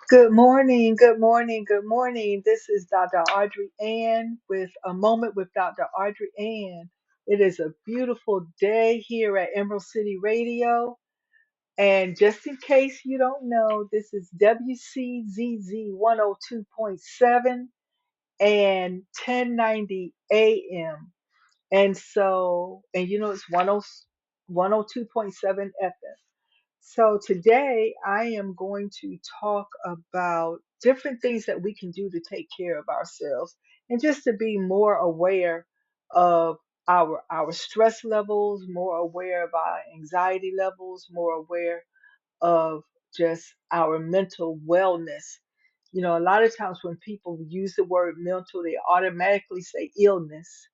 Good morning, good morning, good morning. This is Dr. Audrey Ann with a moment with Dr. Audrey Ann. It is a beautiful day here at Emerald City Radio. And just in case you don't know, this is WCZZ 102.7 and 1090 AM. It's 102.7 FM. So today I am going to talk about different things that we can do to take care of ourselves and just to be more aware of our stress levels, more aware of our anxiety levels, more aware of just our mental wellness. You know, a lot of times when people use the word mental, they automatically say illness.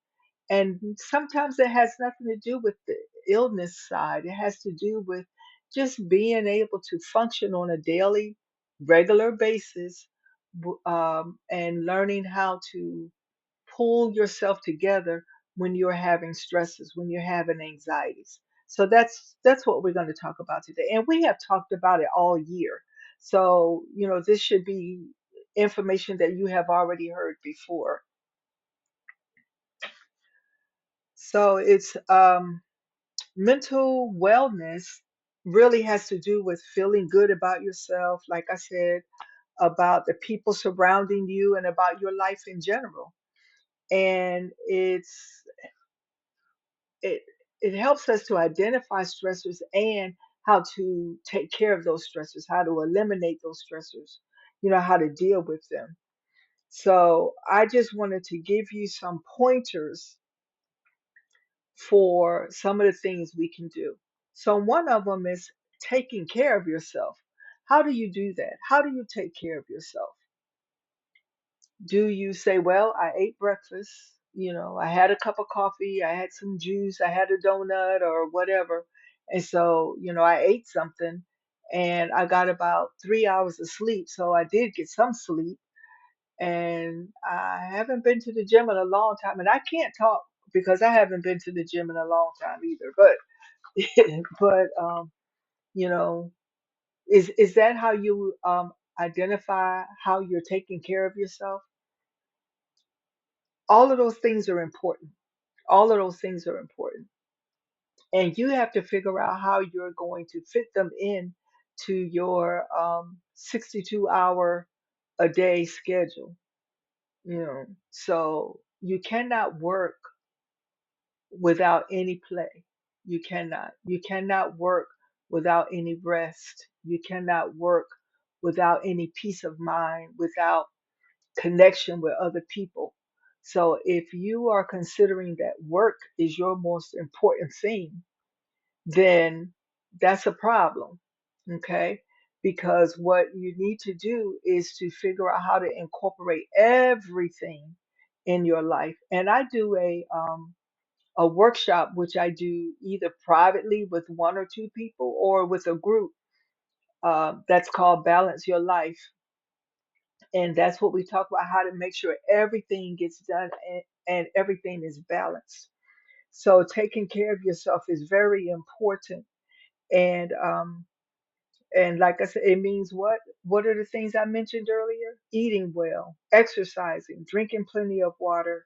And sometimes it has nothing to do with the illness side. It has to do with just being able to function on a daily, regular basis, and learning how to pull yourself together when you're having stresses, when you're having anxieties. So that's what we're going to talk about today. And we have talked about it all year. So, you know, this should be information that you have already heard before. So it's mental wellness really has to do with feeling good about yourself, like I said, about the people surrounding you and about your life in general. And it it helps us to identify stressors and how to take care of those stressors, how to eliminate those stressors, you know, how to deal with them. So I just wanted to give you some pointers for some of the things we can do. So, one of them is taking care of yourself. How do you do that? How do you take care of yourself? Do you say, well, I ate breakfast, you know, I had a cup of coffee, I had some juice, I had a donut or whatever. And so, you know, I ate something and I got about 3 hours of sleep. So I did get some sleep and I haven't been to the gym in a long time. And I can't talk because I haven't been to the gym in a long time either. But you know, is that how you identify how you're taking care of yourself? All of those things are important. All of those things are important, and you have to figure out how you're going to fit them in to your 62-hour a day schedule. You know, so you cannot work without any play. You cannot. You cannot work without any rest. You cannot work without any peace of mind, without connection with other people. So if you are considering that work is your most important thing, then that's a problem. Okay? Because what you need to do is to figure out how to incorporate everything in your life. And I do a workshop which I do either privately with one or two people or with a group that's called Balance Your Life. And that's what we talk about, how to make sure everything gets done and everything is balanced. So taking care of yourself is very important. And and like I said, it means what? What are the things I mentioned earlier? Eating well, exercising, drinking plenty of water,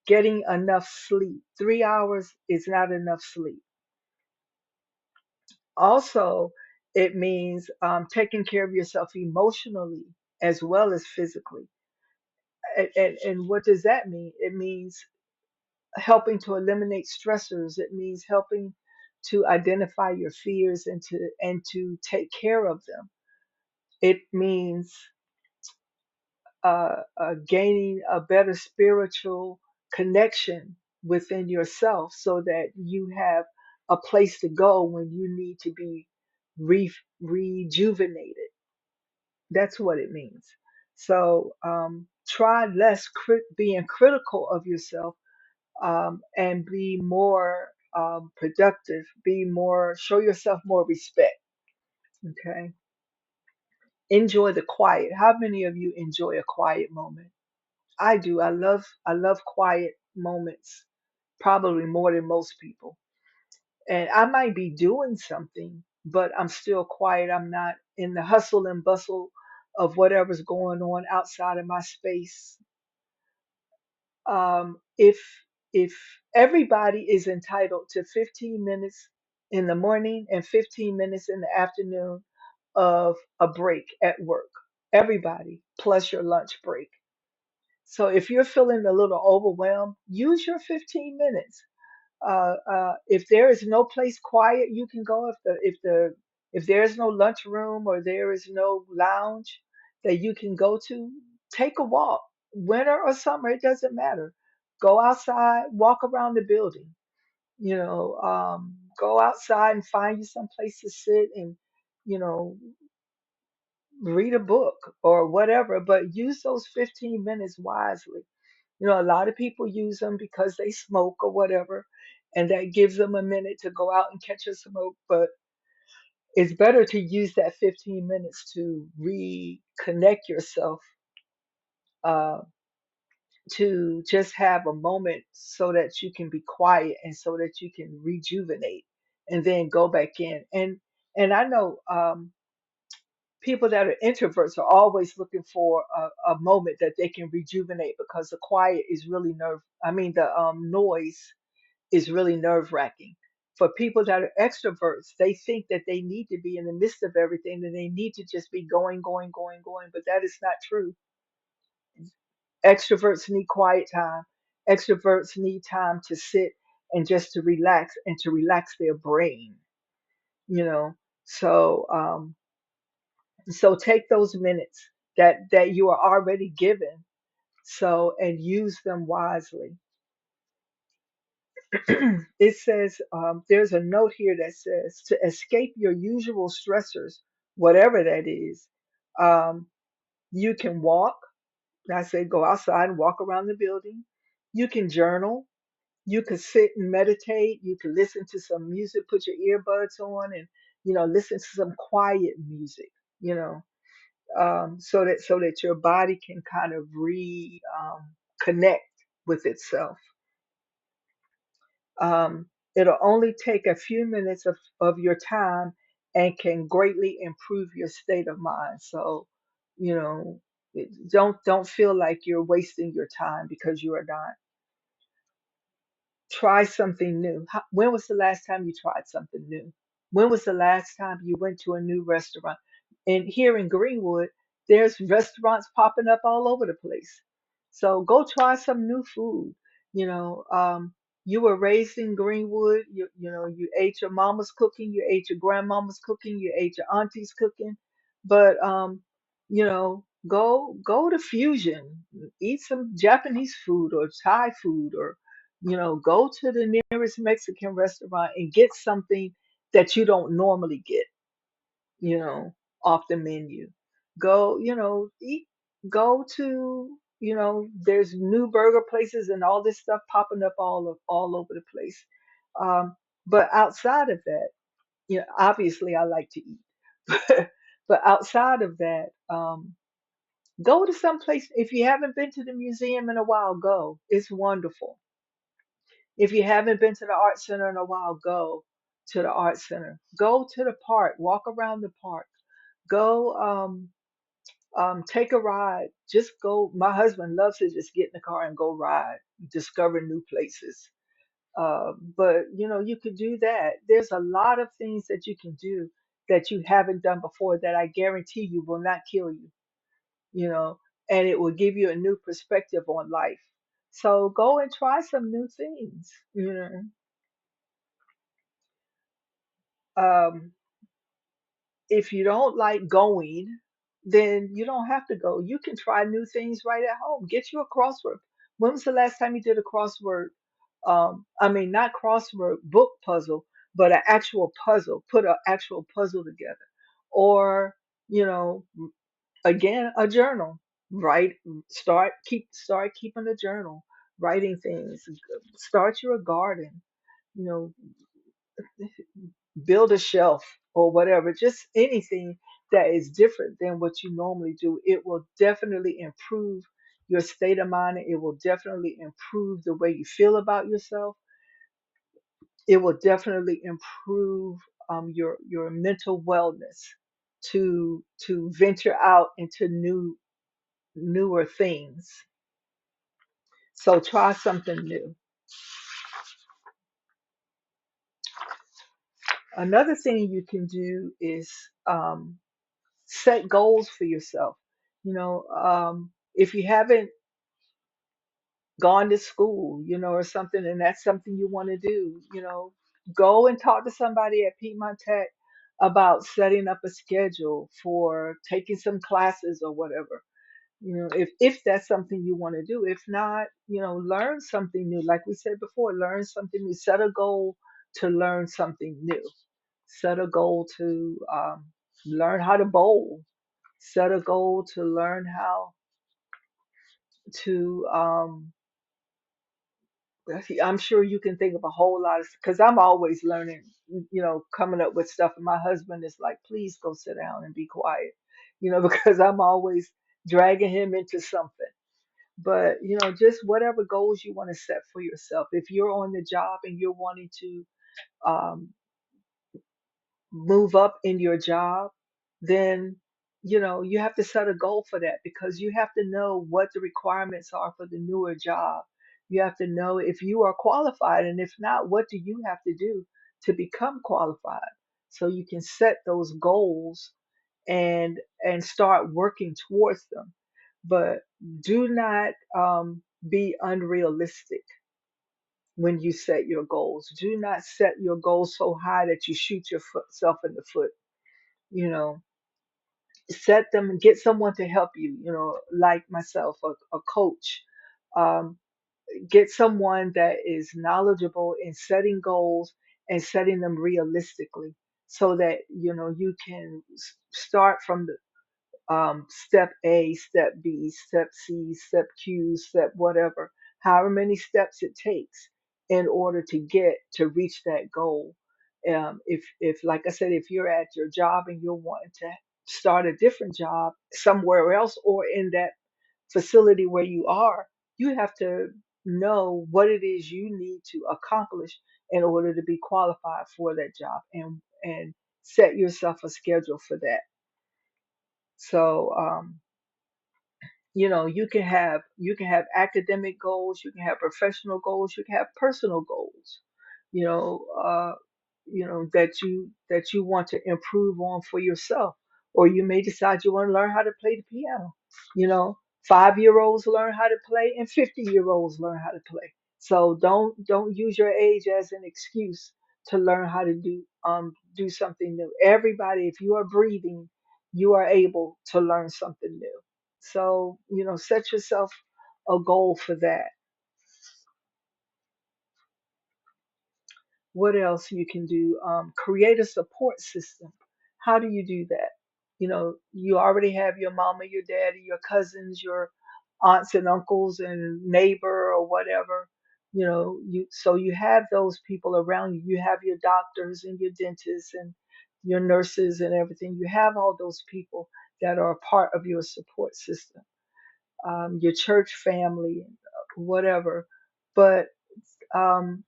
getting enough sleep. 3 hours is not enough sleep. Also, it means taking care of yourself emotionally as well as physically. And what does that mean? It means helping to eliminate stressors. It means helping to identify your fears and to take care of them. It means gaining a better spiritual connection within yourself so that you have a place to go when you need to be rejuvenated. That's what it means. So try less being critical of yourself and be more productive, be more, show yourself more respect. Okay. Enjoy the quiet. How many of you enjoy a quiet moment? I do. I love quiet moments, probably more than most people. And I might be doing something, but I'm still quiet. I'm not in the hustle and bustle of whatever's going on outside of my space. If everybody is entitled to 15 minutes in the morning and 15 minutes in the afternoon of a break at work, everybody plus your lunch break. So if you're feeling a little overwhelmed, use your 15 minutes. If there is no place quiet you can go, if there is no lunchroom or there is no lounge that you can go to, take a walk. Winter or summer, it doesn't matter. Go outside, walk around the building. Go outside and find you some place to sit and you know read a book or whatever. But use those 15 minutes wisely. A lot of people use them because they smoke or whatever, and that gives them a minute to go out and catch a smoke. But it's better to use that 15 minutes to reconnect yourself, uh, to just have a moment so that you can be quiet and so that you can rejuvenate and then go back in. And I know people that are introverts are always looking for a moment that they can rejuvenate because the quiet is really the noise is really nerve wracking. For people that are extroverts, they think that they need to be in the midst of everything and they need to just be going, going, going, going. But that is not true. Extroverts need quiet time. Extroverts need time to sit and just to relax and to relax their brain, you know. So, so take those minutes that you are already given, so and use them wisely. It says there's a note here that says to escape your usual stressors, whatever that is, um, you can walk. I say go outside and walk around the building. You can journal. You could sit and meditate. You could listen to some music, put your earbuds on, and listen to some quiet music. You know, so that your body can kind of connect with itself. It'll only take a few minutes of your time and can greatly improve your state of mind. So, you know, don't feel like you're wasting your time because you are not. Try something new. When was the last time you tried something new? When was the last time you went to a new restaurant? And here in Greenwood, there's restaurants popping up all over the place. So go try some new food. You know, you were raised in Greenwood. You ate your mama's cooking, you ate your grandmama's cooking, you ate your auntie's cooking. But go to Fusion, eat some Japanese food or Thai food or go to the nearest Mexican restaurant and get something that you don't normally get, you know, off the menu. Go, eat, go to, there's new burger places and all this stuff popping up all over the place. Um, but outside of that, obviously I like to eat. But outside of that, go to some place. If you haven't been to the museum in a while, go. It's wonderful. If you haven't been to the art center in a while, go to the art center. Go to the park. Walk around the park. Go take a ride. Just go. My husband loves to just get in the car and go ride, discover new places. But you could do that. There's a lot of things that you can do that you haven't done before that I guarantee you will not kill you. You know, and it will give you a new perspective on life. So go and try some new things. Um, if you don't like going, then you don't have to go. You can try new things right at home. Get you a crossword. When was the last time you did a crossword? I mean, not crossword book puzzle, but an actual puzzle. Put an actual puzzle together, or you know, again, a journal. Write. Start keeping a journal. Writing things. Start your garden. You know, build a shelf or whatever, just anything that is different than what you normally do. It will definitely improve your state of mind. It will definitely improve the way you feel about yourself. It will definitely improve your mental wellness. to venture out into newer things. So try something new. Another thing you can do is set goals for yourself. If you haven't gone to school, or something, and that's something you want to do, go and talk to somebody at Piedmont Tech about setting up a schedule for taking some classes or whatever. If that's something you want to do. If not, learn something new. Like we said before, learn something new. Set a goal to learn something new. Set a goal to learn how to bowl. Set a goal to learn how to I'm sure you can think of a whole lot of, because I'm always learning, coming up with stuff. And my husband is like, please go sit down and be quiet, because I'm always dragging him into something. But, just whatever goals you want to set for yourself. If you're on the job and you're wanting to um, move up in your job, then you have to set a goal for that, because you have to know what the requirements are for the newer job. You have to know if you are qualified, and if not, what do you have to do to become qualified, so you can set those goals and start working towards them. But do not be unrealistic when you set your goals. Do not set your goals so high that you shoot yourself in the foot. you know Set them and get someone to help you, like myself, a coach. um, get someone that is knowledgeable in setting goals and setting them realistically, so that you can start from the step A, step B, step C, step Q, step whatever, however many steps it takes in order to get to reach that goal. If like I said, if you're at your job and you're wanting to start a different job somewhere else, or in that facility where you are, you have to know what it is you need to accomplish in order to be qualified for that job, and set yourself a schedule for that. So you can have academic goals, you can have professional goals, you can have personal goals, you know uh that you want to improve on for yourself. Or you may decide you want to learn how to play the piano. you know 5-year-olds learn how to play, and 50-year-olds learn how to play. So don't use your age as an excuse to learn how to do something new. Everybody, if you are breathing, you are able to learn something new. So, set yourself a goal for that. What else you can do? Create a support system. How do you do that? You already have your mama, your daddy, your cousins, your aunts and uncles, and neighbor or whatever. So you have those people around you. You have your doctors and your dentists and your nurses and everything. You have all those people that are a part of your support system, your church family, whatever. But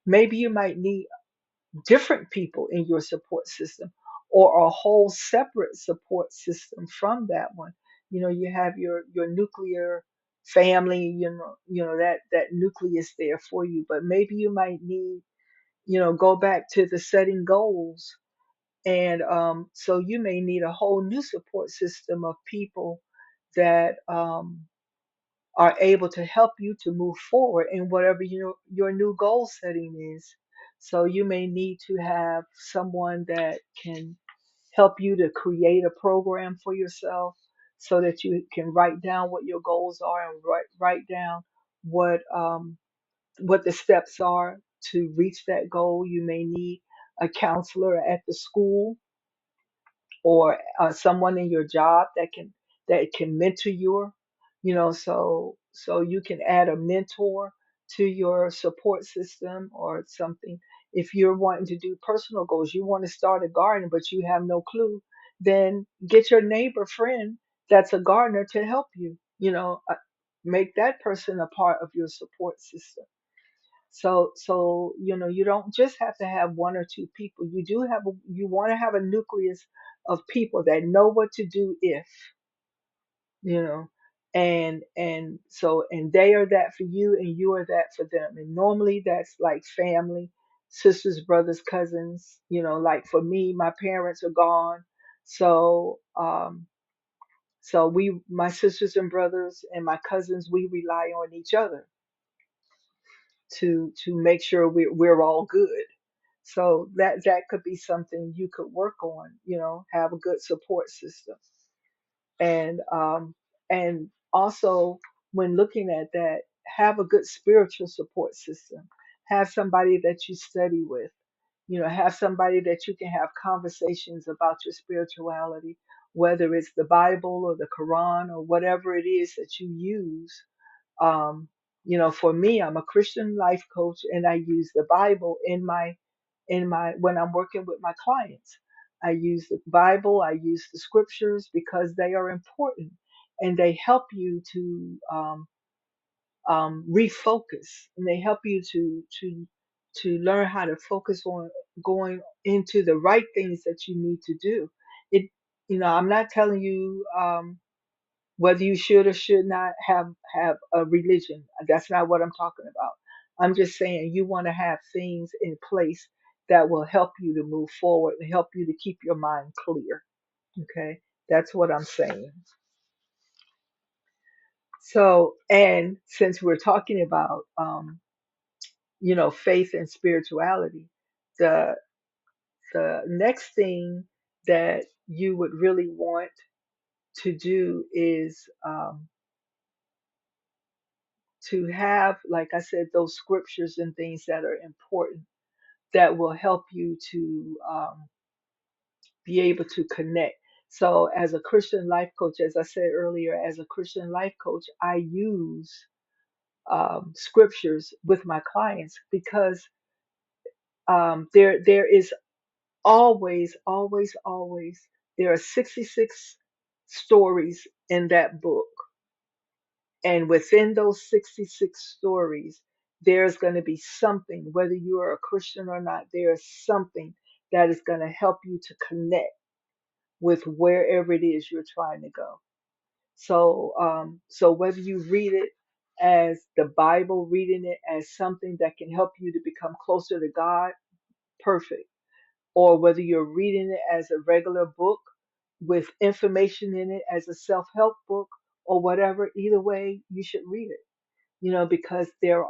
maybe you might need different people in your support system, or a whole separate support system from that one. You have your nuclear family, that nucleus there for you. But maybe you might need, go back to the setting goals. And so you may need a whole new support system of people that are able to help you to move forward in whatever your new goal setting is. So you may need to have someone that can help you to create a program for yourself, so that you can write down what your goals are, and write down what the steps are to reach that goal. You may need a counselor at the school, or someone in your job that can mentor you. So you can add a mentor to your support system or something. If you're wanting to do personal goals, you want to start a garden but you have no clue, then get your neighbor friend that's a gardener to help you. Make that person a part of your support system. So you don't just have to have one or two people. You want to have a nucleus of people that know what to do if, you know, and they are that for you and you are that for them. And normally that's like family, sisters, brothers, cousins, like for me, my parents are gone. So my sisters and brothers and my cousins, we rely on each other to make sure we're all good. So that could be something you could work on, have a good support system. And also, when looking at that, have a good spiritual support system. Have somebody that you study with. Have somebody that you can have conversations about your spirituality, whether it's the Bible or the Quran or whatever it is that you use. um, for me, I'm a Christian life coach, and I use the Bible in my when I'm working with my clients. I use the Bible, I use the scriptures because they are important, and they help you to refocus, and they help you to learn how to focus on going into the right things that you need to do. It, I'm not telling you whether you should or should not have a religion. That's not what I'm talking about. I'm just saying you want to have things in place that will help you to move forward and help you to keep your mind clear. Okay, that's what I'm saying. So, and since we're talking about faith and spirituality, the the next thing that you would really want to do is to have, like I said, those scriptures and things that are important that will help you to be able to connect. So, as a Christian life coach, as I said earlier, as a Christian life coach, I use scriptures with my clients because there is always, always, always, there are 66 stories in that book. And within those 66 stories, there's going to be something, whether you are a Christian or not, there's something that is going to help you to connect with wherever it is you're trying to go. So whether you read it as the Bible, reading it as something that can help you to become closer to God, perfect. Or whether you're reading it as a regular book with information in it as a self-help book or whatever, either way, you should read it. Because there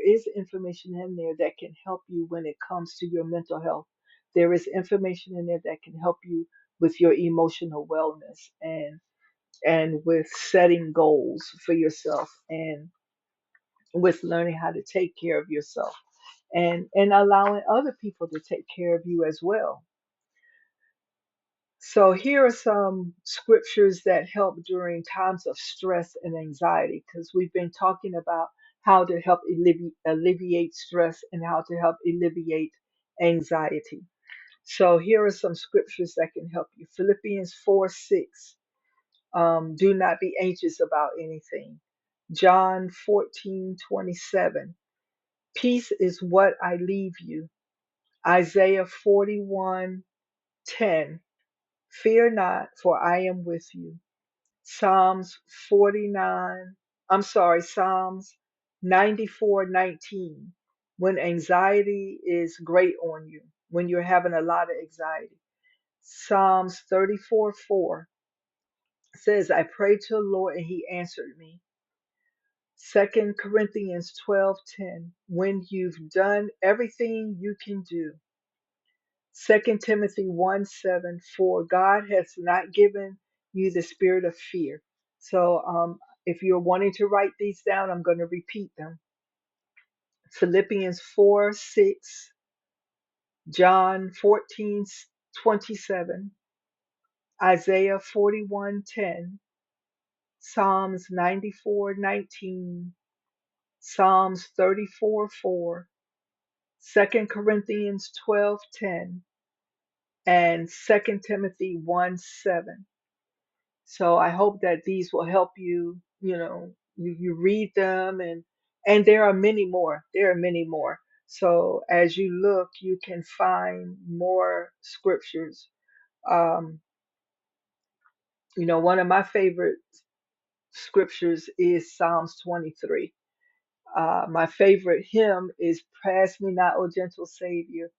is information in there that can help you when it comes to your mental health. There is information in there that can help you with your emotional wellness and with setting goals for yourself and with learning how to take care of yourself and allowing other people to take care of you as well. So here are some scriptures that help during times of stress and anxiety, because we've been talking about how to help alleviate stress and how to help alleviate anxiety. So here are some scriptures that can help you. Philippians 4:6. Do not be anxious about anything. John 14:27. Peace is what I leave you. Isaiah 41:10. Fear not, for I am with you. Psalms 49, Psalms 94:19. When anxiety is great on you, when you're having a lot of anxiety. Psalms 34:4 says, I prayed to the Lord and he answered me. 2 Corinthians 12:10. When you've done everything you can do. 2 Timothy 1:7. For God has not given you the spirit of fear. So if you're wanting to write these down, I'm going to repeat them. Philippians 4:6, John 14:27, Isaiah 41:10, Psalms 94:19, Psalms 34:4, 2 Corinthians 12:10, and 2 Timothy 1:7. So I hope that these will help you. You read them, And there are many more. There are many more. So as you look, you can find more scriptures. Um, one of my favorite scriptures is Psalms 23. My favorite hymn is Pass Me Not, O Gentle Savior.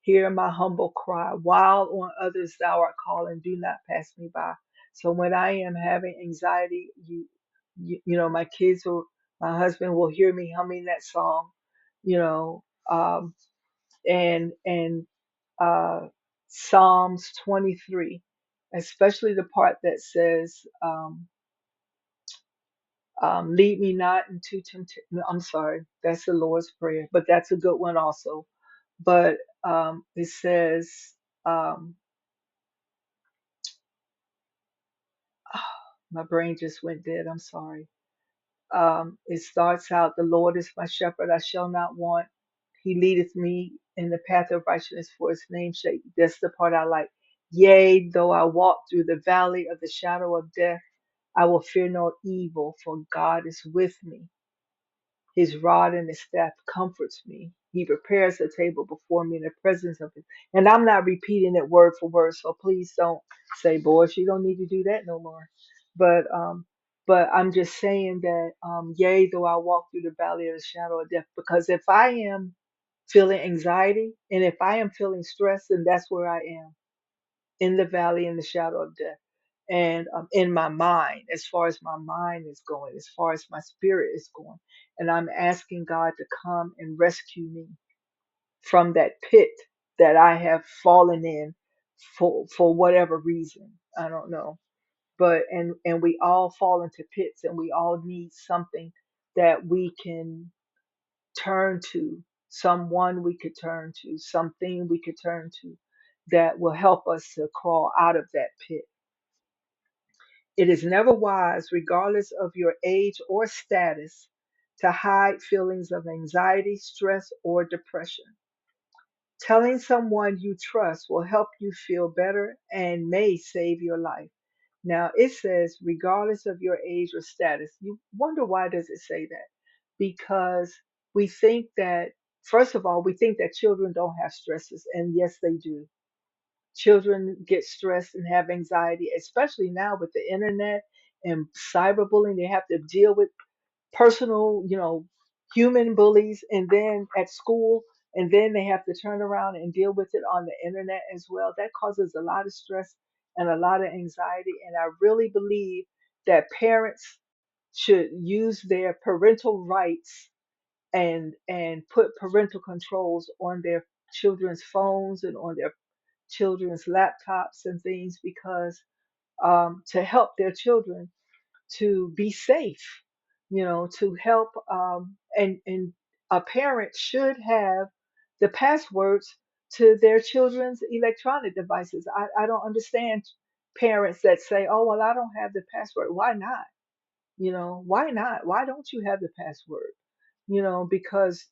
Hear my humble cry. While on others thou art calling, do not pass me by. So when I am having anxiety, my kids or my husband will hear me humming that song, you know, um, and uh, Psalms 23, especially the part that says, lead me not into temptation. No, I'm sorry, that's the Lord's Prayer, but that's a good one also. But it says, um, my brain just went dead. I'm sorry. It starts out, the Lord is my shepherd, I shall not want. He leadeth me in the path of righteousness for his name's sake. That's the part I like. Yea, though I walk through the valley of the shadow of death, I will fear no evil, for God is with me. His rod and his staff comforts me. He prepares a table before me in the presence of it. And I'm not repeating it word for word, so please don't say, boy, she don't need to do that no more. But I'm just saying that, yea, though I walk through the valley of the shadow of death, because if I am feeling anxiety and if I am feeling stress, then that's where I am, in the valley in the shadow of death. And in my mind, as far as my mind is going, as far as my spirit is going. And I'm asking God to come and rescue me from that pit that I have fallen in for whatever reason. I don't know. But and we all fall into pits and we all need something that we can turn to, someone we could turn to, something we could turn to that will help us to crawl out of that pit. It is never wise, regardless of your age or status, to hide feelings of anxiety, stress, or depression. Telling someone you trust will help you feel better and may save your life. Now it says regardless of your age or status. You wonder, why does it say that? Because we think that, first of all, we think that children don't have stresses, and yes they do. Children get stressed and have anxiety, especially now with the internet and cyberbullying. They have to deal with personal, human bullies, and then at school, and then they have to turn around and deal with it on the internet as well. That causes a lot of stress and a lot of anxiety. And I really believe that parents should use their parental rights and put parental controls on their children's phones and on their children's laptops and things, because to help their children to be safe, to help, and a parent should have the passwords to their children's electronic devices. I don't understand parents that say, oh, well, I don't have the password. Why not? Why not? Why don't you have the password? Because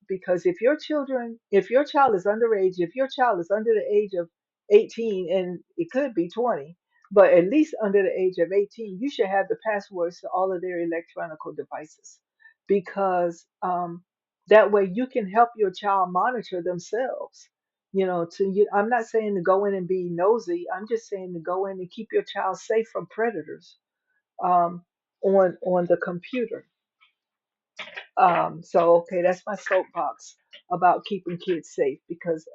if your child is underage, if your child is under the age of 18, and it could be 20, but at least under the age of 18, you should have the passwords to all of their electronic devices, because that way you can help your child monitor themselves. I'm not saying to go in and be nosy. I'm just saying to go in and keep your child safe from predators, um, on the computer. So okay, that's my soapbox about keeping kids safe, because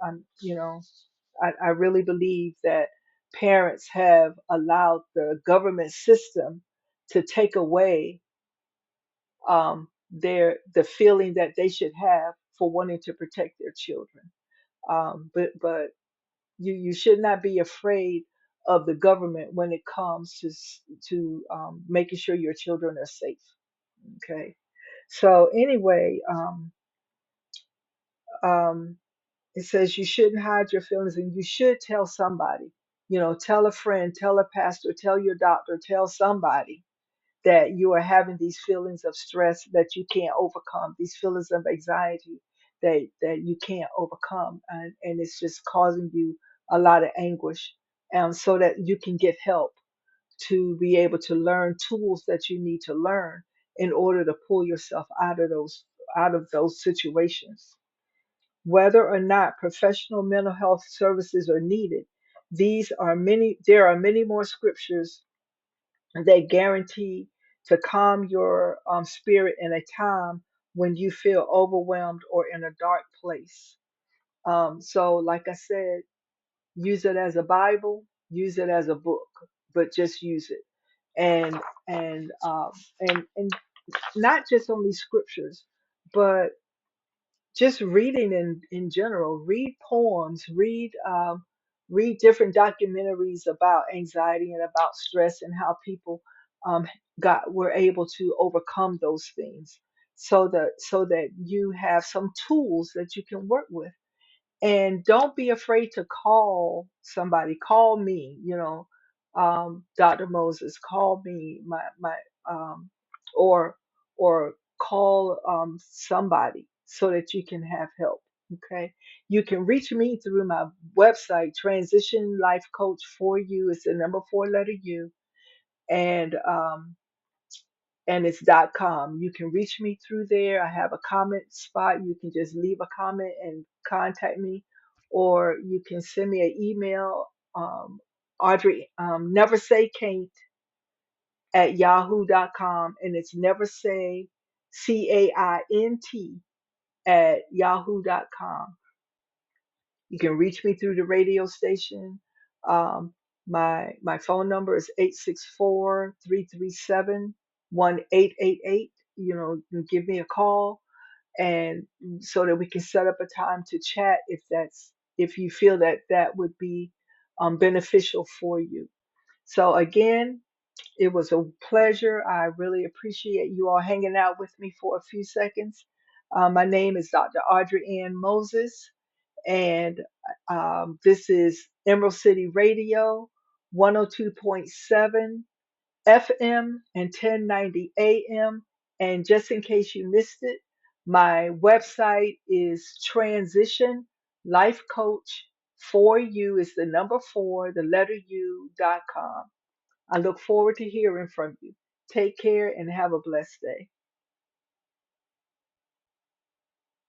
I really believe that parents have allowed the government system to take away the feeling that they should have for wanting to protect their children. But you should not be afraid of the government when it comes to making sure your children are safe. Okay. So anyway, um, it says you shouldn't hide your feelings and you should tell somebody. Tell a friend, tell a pastor, tell your doctor, tell somebody that you are having these feelings of stress that you can't overcome, these feelings of anxiety that you can't overcome, and it's just causing you a lot of anguish, so that you can get help to be able to learn tools that you need to learn in order to pull yourself out of those situations. Whether or not professional mental health services are needed, there are many more scriptures that guarantee to calm your spirit in a time when you feel overwhelmed or in a dark place. So, like I said, use it as a Bible, use it as a book, but just use it. And and not just only scriptures, but just reading in general. Read poems, read different documentaries about anxiety and about stress and how people um, were able to overcome those things, so that you have some tools that you can work with. And don't be afraid to call somebody. Call me, Dr. Moses. Call me, my or call somebody so that you can have help. Okay, you can reach me through my website, Transition Life Coach for You. It's the number four letter U, and it's .com. You can reach me through there. I have a comment spot. You can just leave a comment and contact me, or you can send me an email, Audrey, NeverSayCain't at yahoo.com, and it's NeverSayCaint at yahoo.com. You can reach me through the radio station. Um, my phone number is 864-337-1888. You can give me a call, and so that we can set up a time to chat if you feel that that would be beneficial for you. So again, it was a pleasure. I really appreciate you all hanging out with me for a few seconds. My name is Dr. AudreyAnn Moses, and this is Emerald City Radio, 102.7 FM and 1090 AM. And just in case you missed it, my website is Transition Life Coach for You is the number four, the letter U.com. I look forward to hearing from you. Take care and have a blessed day.